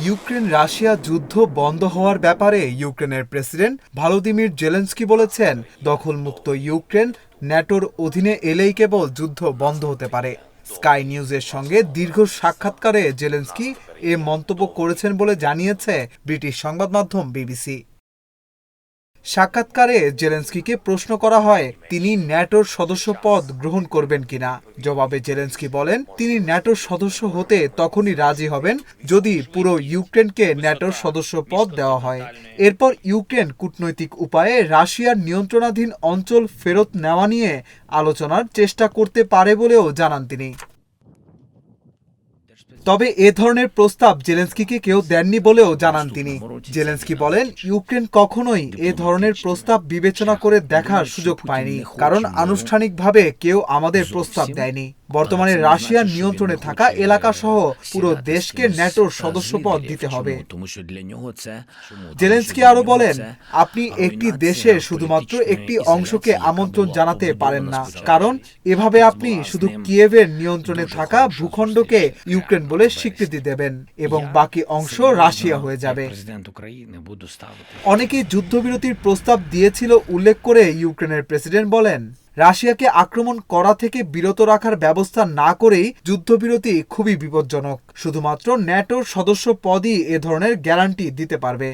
Ukraine Russia যুদ্ধ বন্ধ হওয়ার ব্যাপারে ইউক্রেনের প্রেসিডেন্ট ভলোদিমির জেলেনস্কি বলেছেন, দখলমুক্ত ইউক্রেন ন্যাটোর অধীনে এলেই কেবল যুদ্ধ বন্ধ হতে পারে। স্কাই নিউজের সঙ্গে দীর্ঘ সাক্ষাৎকারে জেলেনস্কি এ মন্তব্য করেছেন বলে জানিয়েছে ব্রিটিশ সংবাদ মাধ্যম বিবিসি। সাক্ষাৎকারে জেলেনস্কিকে প্রশ্ন করা হয় তিনি ন্যাটোর সদস্য পদ গ্রহণ করবেন কিনা। জবাবে জেলেনস্কি বলেন তিনি ন্যাটোর সদস্য হতে তখনই রাজি হবেন যদি পুরো ইউক্রেনকে ন্যাটোর সদস্য পদ দেওয়া হয়। এরপর ইউক্রেন কূটনৈতিক উপায়ে রাশিয়ার নিয়ন্ত্রণাধীন অঞ্চল ফেরত নেওয়া নিয়ে আলোচনার চেষ্টা করতে পারে বলেও জানান তিনি। তবে এ ধরনের প্রস্তাব জেলেনস্কিকে কেউ দেননি বলেও জানান তিনি। জেলেনস্কি বলেন ইউক্রেন কখনোই এ ধরনের প্রস্তাব বিবেচনা করে দেখার সুযোগ পায়নি, কারণ আনুষ্ঠানিকভাবে কেউ আমাদের প্রস্তাব দেয়নি। বর্তমানে রাশিয়ার নিয়ন্ত্রণে থাকা এলাকা সহ পুরো দেশকে ন্যাটোর সদস্যপদ দিতে হবে। জেলেনস্কি আরো বলেন আপনি একটি দেশের শুধুমাত্র একটি অংশকে আমন্ত্রণ জানাতে পারেন না, কারণ এভাবে আপনি শুধু কিয়েভের নিয়ন্ত্রণে থাকা ভূখণ্ডকে ইউক্রেন বলে স্বীকৃতি দেবেন এবং বাকি অংশ রাশিয়া হয়ে যাবে। অনেকেই যুদ্ধবিরতির প্রস্তাব দিয়েছিল উল্লেখ করে ইউক্রেনের প্রেসিডেন্ট বলেন রাশিয়াকে আক্রমণ করা থেকে বিরত রাখার ব্যবস্থা না করেই যুদ্ধবিরতি খুবই বিপজ্জনক। শুধুমাত্র ন্যাটোর সদস্য পদই এ ধরনের গ্যারান্টি দিতে পারবে।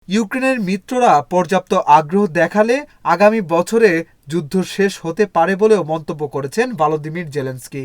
ইউক্রেনের মিত্ররা পর্যাপ্ত আগ্রহ দেখালে আগামী বছরে যুদ্ধ শেষ হতে পারে বলেও মন্তব্য করেছেন ভলোদিমির জেলেনস্কি।